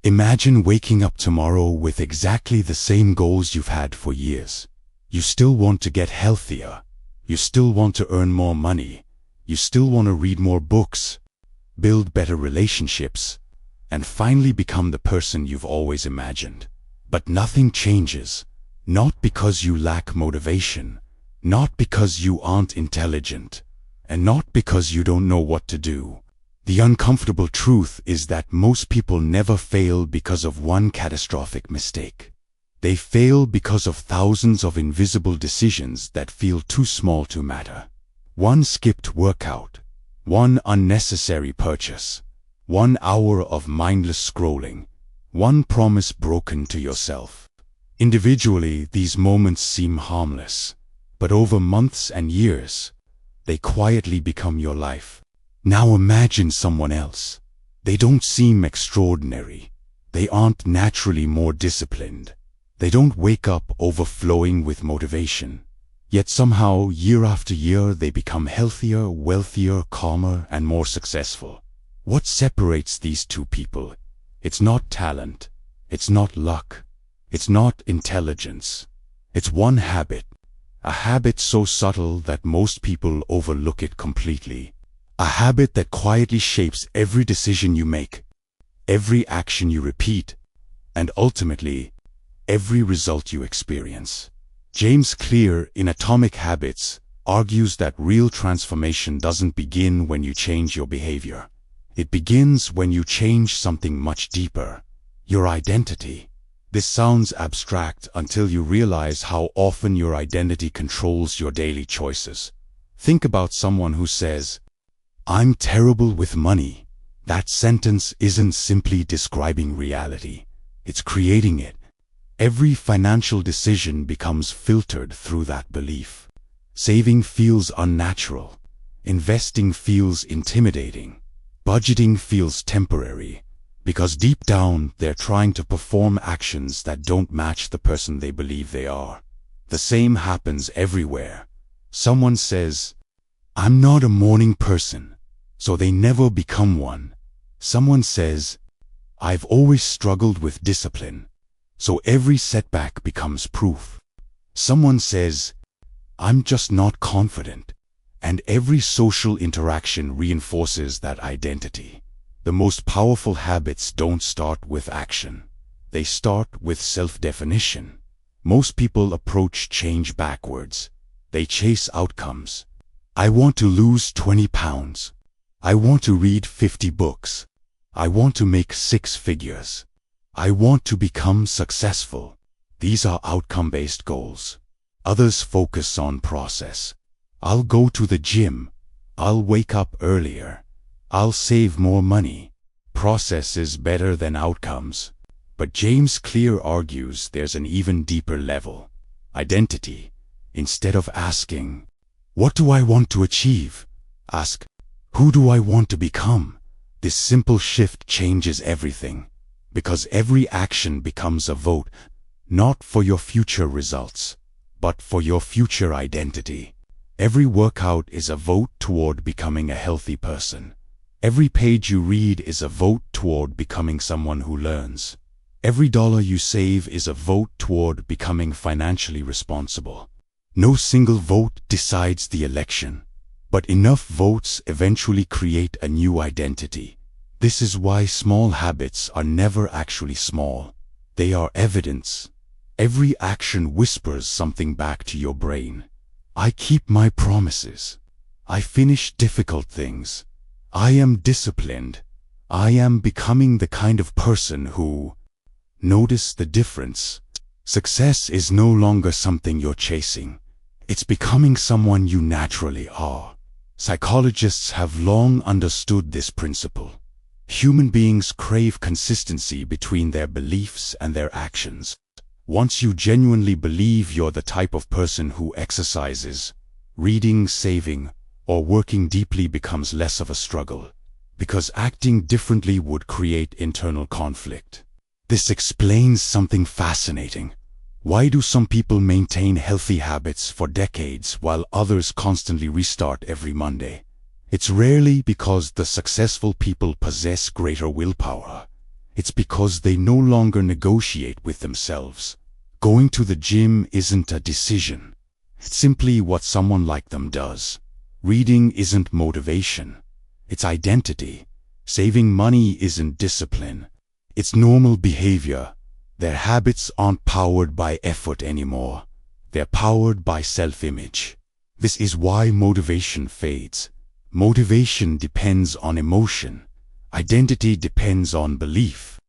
Imagine waking up tomorrow with exactly the same goals you've had for years. You still want to get healthier. You still want to earn more money. You still want to read more books, build better relationships, and finally become the person you've always imagined. But nothing changes. Not because you lack motivation, not because you aren't intelligent, and not because you don't know what to do. The uncomfortable truth is that most people never fail because of one catastrophic mistake. They fail because of thousands of invisible decisions that feel too small to matter. One skipped workout, one unnecessary purchase, 1 hour of mindless scrolling, one promise broken to yourself. Individually, these moments seem harmless, but over months and years, they quietly become your life. Now imagine someone else. They don't seem extraordinary. They aren't naturally more disciplined. They don't wake up overflowing with motivation. Yet somehow, year after year, they become healthier, wealthier, calmer, and more successful. What separates these two people? It's not talent. It's not luck. It's not intelligence. It's one habit. A habit so subtle that most people overlook it completely. A habit that quietly shapes every decision you make, every action you repeat, and ultimately, every result you experience. James Clear, in Atomic Habits, argues that real transformation doesn't begin when you change your behavior. It begins when you change something much deeper, your identity. This sounds abstract until you realize how often your identity controls your daily choices. Think about someone who says, "I'm terrible with money." That sentence isn't simply describing reality. It's creating it. Every financial decision becomes filtered through that belief. Saving feels unnatural. Investing feels intimidating. Budgeting feels temporary. Because deep down, they're trying to perform actions that don't match the person they believe they are. The same happens everywhere. Someone says, "I'm not a morning person," so they never become one. Someone says, "I've always struggled with discipline," so every setback becomes proof. Someone says, "I'm just not confident," and every social interaction reinforces that identity. The most powerful habits don't start with action. They start with self-definition. Most people approach change backwards. They chase outcomes. I want to lose 20 pounds. I want to read 50 books. I want to make 6 figures. I want to become successful. These are outcome-based goals. Others focus on process. I'll go to the gym. I'll wake up earlier. I'll save more money. Process is better than outcomes. But James Clear argues there's an even deeper level. Identity. Instead of asking, "What do I want to achieve?" ask, "Who do I want to become?" This simple shift changes everything. Because every action becomes a vote, not for your future results, but for your future identity. Every workout is a vote toward becoming a healthy person. Every page you read is a vote toward becoming someone who learns. Every dollar you save is a vote toward becoming financially responsible. No single vote decides the election, but enough votes eventually create a new identity. This is why small habits are never actually small. They are evidence. Every action whispers something back to your brain. I keep my promises. I finish difficult things. I am disciplined. I am becoming the kind of person who... Notice the difference. Success is no longer something you're chasing. It's becoming someone you naturally are. Psychologists have long understood this principle. Human beings crave consistency between their beliefs and their actions. Once you genuinely believe you're the type of person who exercises, reading, saving, or working deeply becomes less of a struggle, because acting differently would create internal conflict. This explains something fascinating. Why do some people maintain healthy habits for decades while others constantly restart every Monday? It's rarely because the successful people possess greater willpower. It's because they no longer negotiate with themselves. Going to the gym isn't a decision. It's simply what someone like them does. Reading isn't motivation. It's identity. Saving money isn't discipline. It's normal behavior. Their habits aren't powered by effort anymore. They're powered by self-image. This is why motivation fades. Motivation depends on emotion. Identity depends on belief.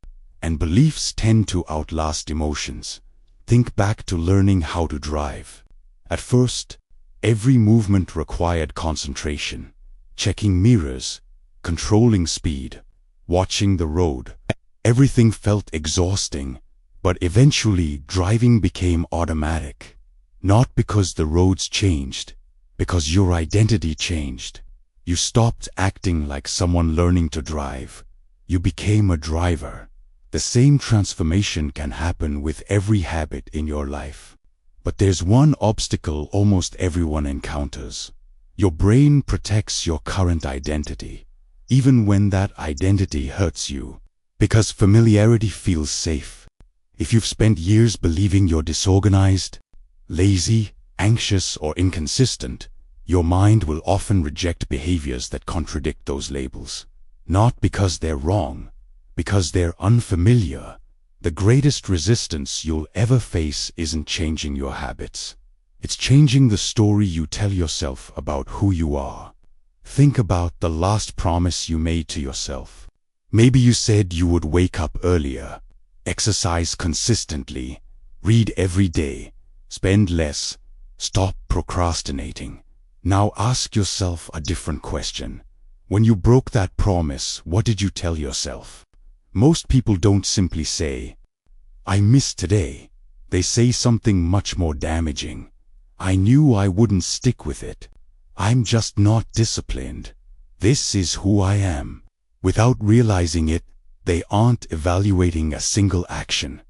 And beliefs tend to outlast emotions. Think back to learning how to drive. At first, every movement required concentration. Checking mirrors, controlling speed, watching the road. Everything felt exhausting, but eventually driving became automatic. Not because the roads changed, because your identity changed. You stopped acting like someone learning to drive. You became a driver. The same transformation can happen with every habit in your life. But there's one obstacle almost everyone encounters. Your brain protects your current identity, even when that identity hurts you, because familiarity feels safe. If you've spent years believing you're disorganized, lazy, anxious, or inconsistent, your mind will often reject behaviors that contradict those labels. Not because they're wrong, because they're unfamiliar. The greatest resistance you'll ever face isn't changing your habits. It's changing the story you tell yourself about who you are. Think about the last promise you made to yourself. Maybe you said you would wake up earlier, exercise consistently, read every day, spend less, stop procrastinating. Now ask yourself a different question. When you broke that promise, what did you tell yourself? Most people don't simply say, "I missed today." They say something much more damaging. "I knew I wouldn't stick with it. I'm just not disciplined. This is who I am." Without realizing it, they aren't evaluating a single action.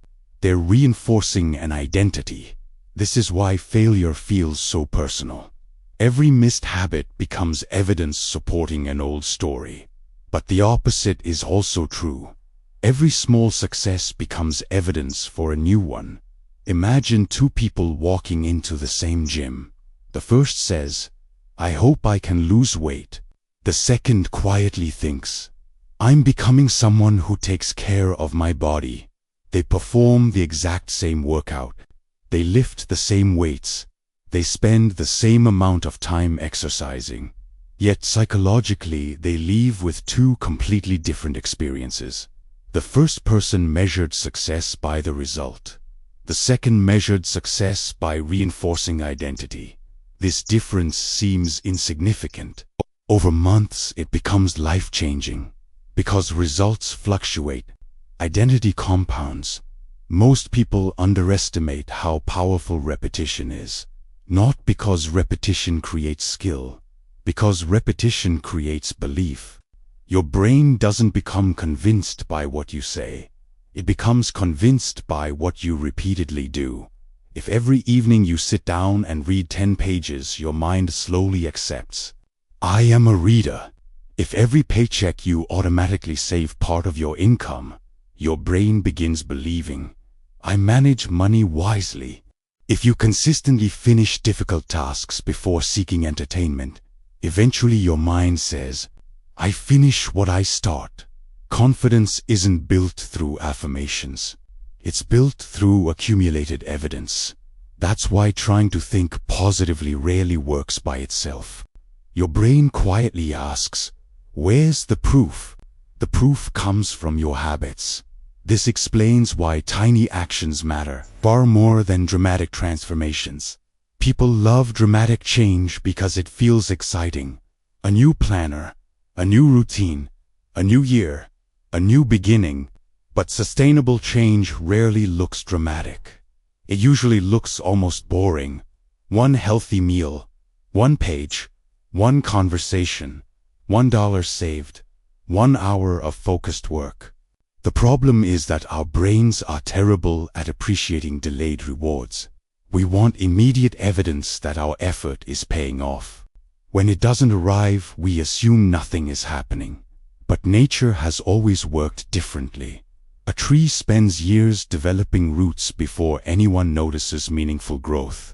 They're reinforcing an identity. This is why failure feels so personal. Every missed habit becomes evidence supporting an old story. But the opposite is also true. Every small success becomes evidence for a new one. Imagine two people walking into the same gym. The first says, "I hope I can lose weight." The second quietly thinks, "I'm becoming someone who takes care of my body." They perform the exact same workout. They lift the same weights. They spend the same amount of time exercising. Yet psychologically, they leave with two completely different experiences. The first person measured success by the result. The second measured success by reinforcing identity. This difference seems insignificant. Over months, it becomes life-changing. Because results fluctuate, identity compounds. Most people underestimate how powerful repetition is. Not because repetition creates skill, because repetition creates belief. Your brain doesn't become convinced by what you say. It becomes convinced by what you repeatedly do. If every evening you sit down and read 10 pages, your mind slowly accepts, "I am a reader." If every paycheck you automatically save part of your income, your brain begins believing, "I manage money wisely." If you consistently finish difficult tasks before seeking entertainment, eventually your mind says, "I finish what I start." Confidence isn't built through affirmations. It's built through accumulated evidence. That's why trying to think positively rarely works by itself. Your brain quietly asks, "Where's the proof?" The proof comes from your habits. This explains why tiny actions matter far more than dramatic transformations. People love dramatic change because it feels exciting. A new planner, a new routine, a new year, a new beginning. But sustainable change rarely looks dramatic. It usually looks almost boring. One healthy meal, one page, one conversation, $1 saved, 1 hour of focused work. The problem is that our brains are terrible at appreciating delayed rewards. We want immediate evidence that our effort is paying off. When it doesn't arrive, we assume nothing is happening. But nature has always worked differently. A tree spends years developing roots before anyone notices meaningful growth.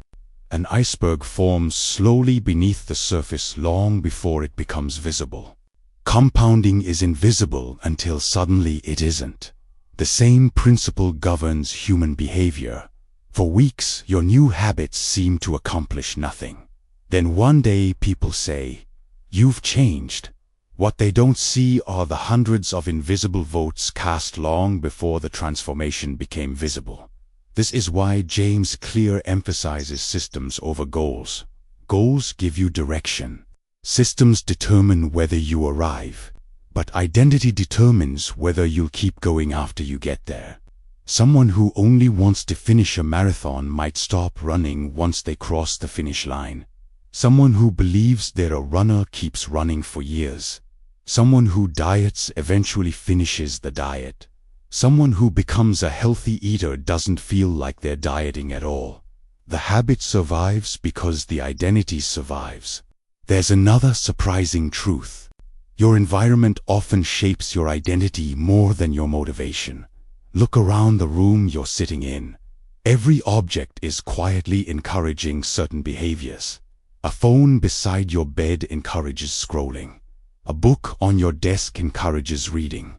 An iceberg forms slowly beneath the surface long before it becomes visible. Compounding is invisible until suddenly it isn't. The same principle governs human behavior. For weeks, your new habits seem to accomplish nothing. Then one day people say, "You've changed." What they don't see are the hundreds of invisible votes cast long before the transformation became visible. This is why James Clear emphasizes systems over goals. Goals give you direction. Systems determine whether you arrive, but identity determines whether you'll keep going after you get there. Someone who only wants to finish a marathon might stop running once they cross the finish line. Someone who believes they're a runner keeps running for years. Someone who diets eventually finishes the diet. Someone who becomes a healthy eater doesn't feel like they're dieting at all. The habit survives because the identity survives. There's another surprising truth. Your environment often shapes your identity more than your motivation. Look around the room you're sitting in. Every object is quietly encouraging certain behaviors. A phone beside your bed encourages scrolling. A book on your desk encourages reading.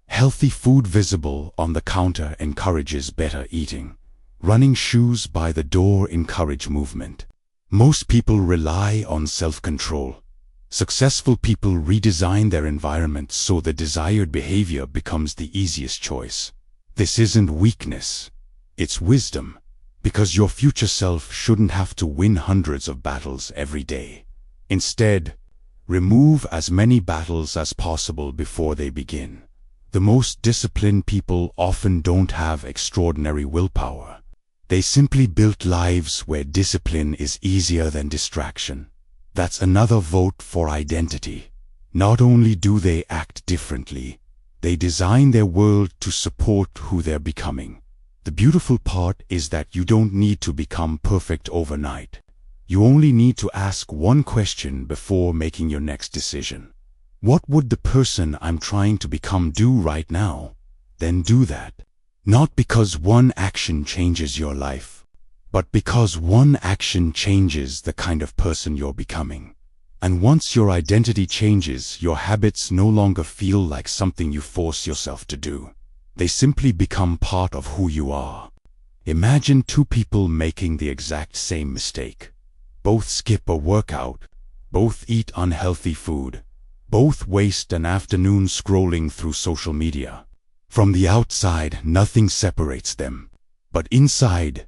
Healthy food visible on the counter encourages better eating. Running shoes by the door encourage movement. Most people rely on self-control. Successful people redesign their environment so the desired behavior becomes the easiest choice. This isn't weakness, it's wisdom, because your future self shouldn't have to win hundreds of battles every day. Instead, remove as many battles as possible before they begin. The most disciplined people often don't have extraordinary willpower. They simply built lives where discipline is easier than distraction. That's another vote for identity. Not only do they act differently, they design their world to support who they're becoming. The beautiful part is that you don't need to become perfect overnight. You only need to ask one question before making your next decision. What would the person I'm trying to become do right now? Then do that. Not because one action changes your life, but because one action changes the kind of person you're becoming. And once your identity changes, your habits no longer feel like something you force yourself to do. They simply become part of who you are. Imagine two people making the exact same mistake. Both skip a workout, both eat unhealthy food, both waste an afternoon scrolling through social media. From the outside, nothing separates them. But inside,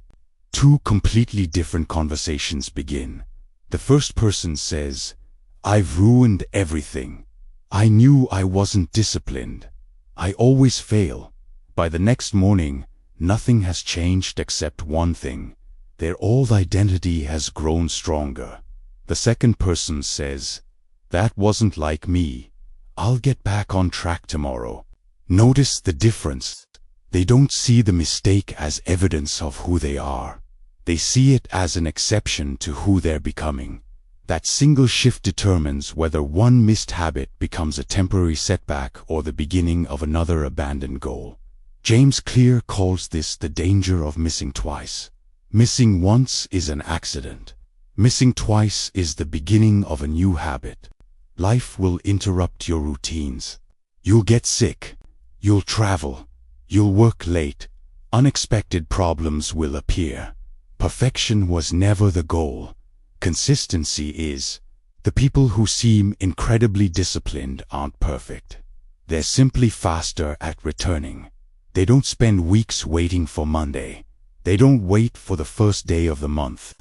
two completely different conversations begin. The first person says, "I've ruined everything. I knew I wasn't disciplined. I always fail." By the next morning, nothing has changed except one thing. Their old identity has grown stronger. The second person says, "That wasn't like me. I'll get back on track tomorrow." Notice the difference. They don't see the mistake as evidence of who they are. They see it as an exception to who they're becoming. That single shift determines whether one missed habit becomes a temporary setback or the beginning of another abandoned goal. James Clear calls this the danger of missing twice. Missing once is an accident. Missing twice is the beginning of a new habit. Life will interrupt your routines. You'll get sick. You'll travel. You'll work late. Unexpected problems will appear. Perfection was never the goal. Consistency is. The people who seem incredibly disciplined aren't perfect. They're simply faster at returning. They don't spend weeks waiting for Monday. They don't wait for the first day of the month.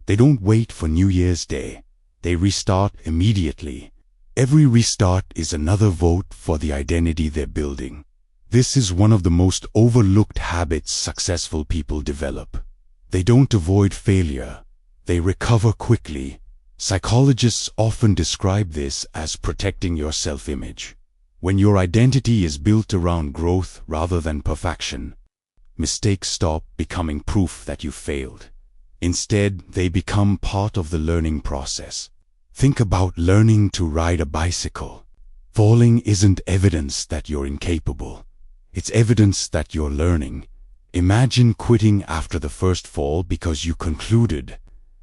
They don't wait for New Year's Day. They restart immediately. Every restart is another vote for the identity they're building. This is one of the most overlooked habits successful people develop. They don't avoid failure. They recover quickly. Psychologists often describe this as protecting your self-image. When your identity is built around growth rather than perfection, mistakes stop becoming proof that you failed. Instead, they become part of the learning process. Think about learning to ride a bicycle. Falling isn't evidence that you're incapable. It's evidence that you're learning. Imagine quitting after the first fall because you concluded,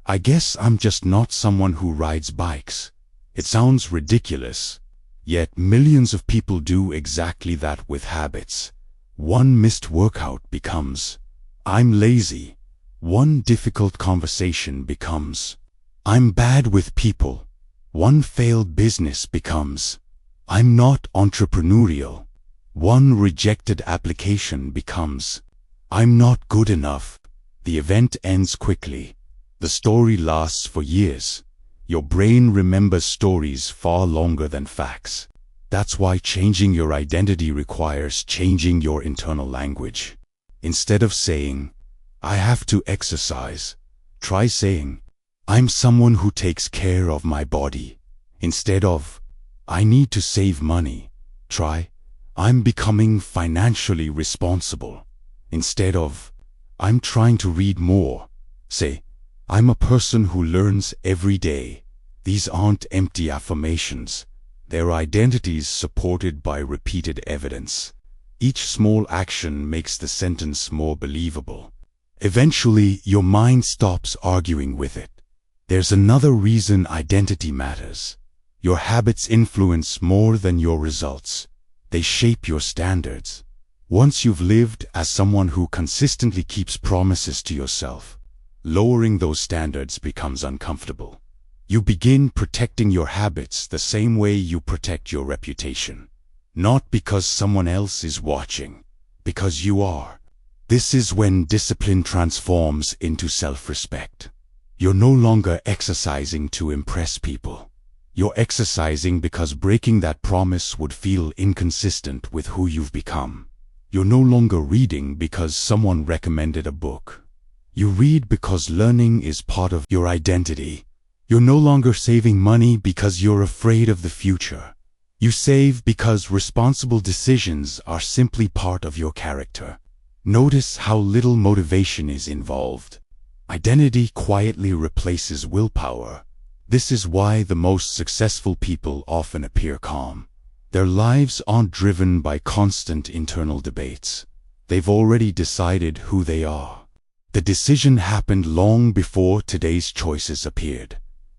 I guess I'm just not someone who rides bikes. It sounds ridiculous, yet millions of people do exactly that with habits. One missed workout becomes, I'm lazy. One difficult conversation becomes, I'm bad with people. One failed business becomes, I'm not entrepreneurial. One rejected application becomes, I'm not good enough. The event ends quickly. The story lasts for years. Your brain remembers stories far longer than facts. That's why changing your identity requires changing your internal language. Instead of saying, I have to exercise, try saying, I'm someone who takes care of my body. Instead of, I need to save money, try, I'm becoming financially responsible. Instead of, I'm trying to read more, say, I'm a person who learns every day. These aren't empty affirmations. They're identities supported by repeated evidence. Each small action makes the sentence more believable. Eventually, your mind stops arguing with it. There's another reason identity matters. Your habits influence more than your results. They shape your standards. Once you've lived as someone who consistently keeps promises to yourself, lowering those standards becomes uncomfortable. You begin protecting your habits the same way you protect your reputation. Not because someone else is watching, because you are. This is when discipline transforms into self-respect. You're no longer exercising to impress people. You're exercising because breaking that promise would feel inconsistent with who you've become. You're no longer reading because someone recommended a book. You read because learning is part of your identity. You're no longer saving money because you're afraid of the future. You save because responsible decisions are simply part of your character. Notice how little motivation is involved. Identity quietly replaces willpower. This is why the most successful people often appear calm. Their lives aren't driven by constant internal debates. They've already decided who they are. The decision happened long before today's choices appeared.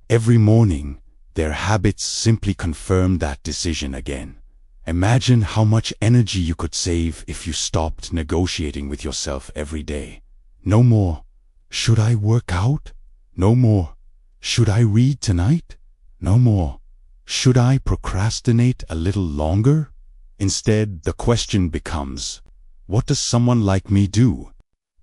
Every morning, their habits simply confirm that decision again. Imagine how much energy you could save if you stopped negotiating with yourself every day. No more, should I work out? No more, should I read tonight? No more, should I procrastinate a little longer? Instead, the question becomes, what does someone like me do?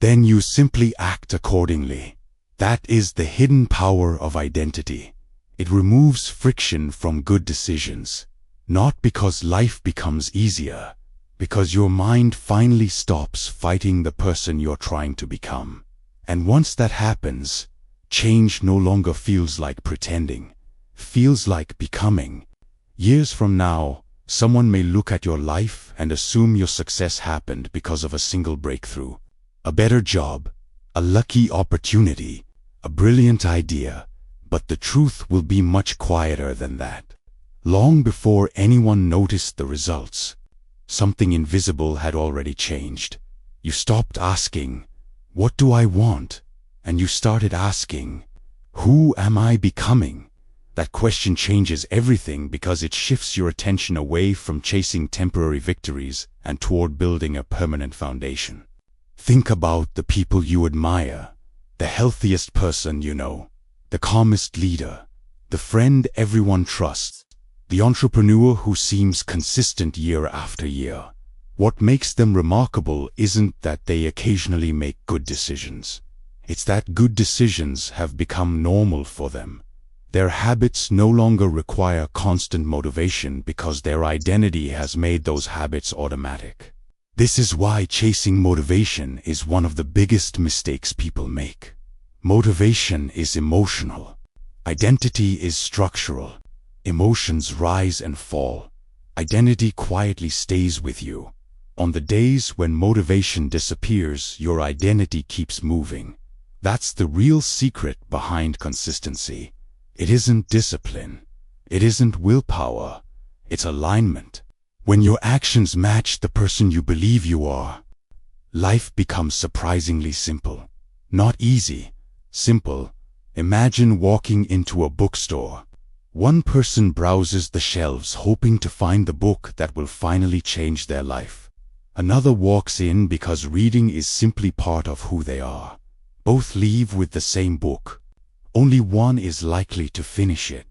Then you simply act accordingly. That is the hidden power of identity. It removes friction from good decisions. Not because life becomes easier, because your mind finally stops fighting the person you're trying to become. And once that happens, change no longer feels like pretending, feels like becoming. Years from now, someone may look at your life and assume your success happened because of a single breakthrough. A better job, a lucky opportunity, a brilliant idea, but the truth will be much quieter than that. Long before anyone noticed the results, something invisible had already changed. You stopped asking, what do I want? And you started asking, who am I becoming? That question changes everything because it shifts your attention away from chasing temporary victories and toward building a permanent foundation. Think about the people you admire, the healthiest person you know, the calmest leader, the friend everyone trusts, the entrepreneur who seems consistent year after year. What makes them remarkable isn't that they occasionally make good decisions. It's that good decisions have become normal for them. Their habits no longer require constant motivation because their identity has made those habits automatic. This is why chasing motivation is one of the biggest mistakes people make. Motivation is emotional. Identity is structural. Emotions rise and fall. Identity quietly stays with you. On the days when motivation disappears, your identity keeps moving. That's the real secret behind consistency. It isn't discipline. It isn't willpower. It's alignment. When your actions match the person you believe you are, life becomes surprisingly simple. Not easy, simple. Imagine walking into a bookstore. One person browses the shelves hoping to find the book that will finally change their life. Another walks in because reading is simply part of who they are. Both leave with the same book. Only one is likely to finish it.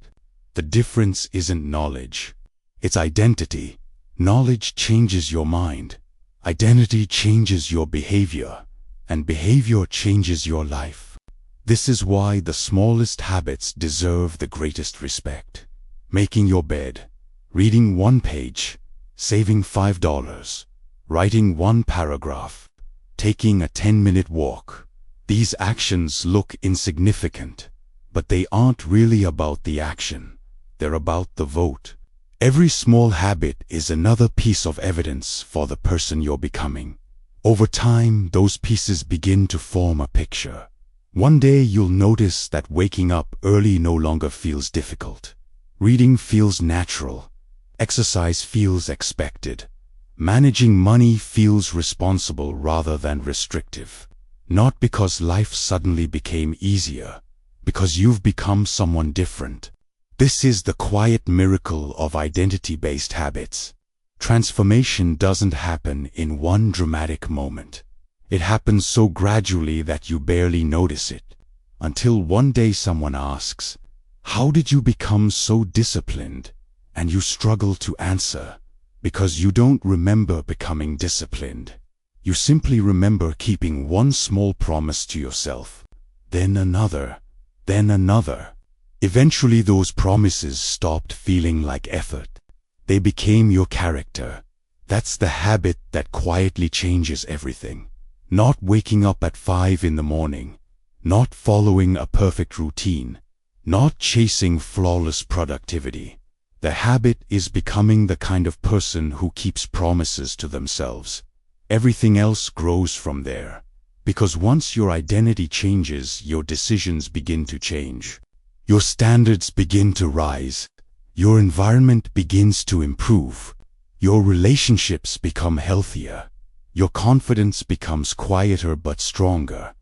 The difference isn't knowledge. It's identity. Knowledge changes your mind. Identity changes your behavior. And behavior changes your life. This is why the smallest habits deserve the greatest respect. Making your bed, reading one page, saving $5, writing one paragraph, taking a 10-minute walk. These actions look insignificant, but they aren't really about the action. They're about the vote. Every small habit is another piece of evidence for the person you're becoming. Over time, those pieces begin to form a picture. One day you'll notice that waking up early no longer feels difficult. Reading feels natural. Exercise feels expected. Managing money feels responsible rather than restrictive. Not because life suddenly became easier, because you've become someone different. This is the quiet miracle of identity-based habits. Transformation doesn't happen in one dramatic moment. It happens so gradually that you barely notice it, until one day someone asks, "How did you become so disciplined?" And you struggle to answer, because you don't remember becoming disciplined. You simply remember keeping one small promise to yourself, then another, then another. Eventually those promises stopped feeling like effort. They became your character. That's the habit that quietly changes everything. Not waking up at 5 in the morning, not following a perfect routine, not chasing flawless productivity. The habit is becoming the kind of person who keeps promises to themselves. Everything else grows from there. Because once your identity changes, your decisions begin to change. Your standards begin to rise. Your environment begins to improve. Your relationships become healthier. Your confidence becomes quieter but stronger.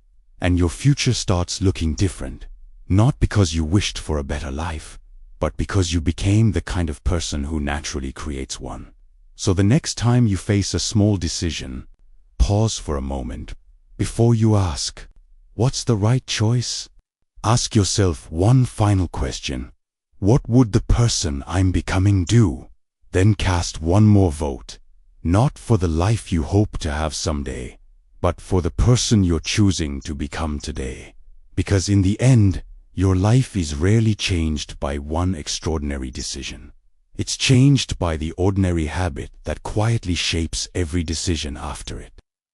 And your future starts looking different. Not because you wished for a better life, but because you became the kind of person who naturally creates one. So the next time you face a small decision, pause for a moment. Before you ask, "What's the right choice?" Ask yourself one final question. What would the person I'm becoming do? Then cast one more vote. Not for the life you hope to have someday, but for the person you're choosing to become today. Because in the end, your life is rarely changed by one extraordinary decision. It's changed by the ordinary habit that quietly shapes every decision after it.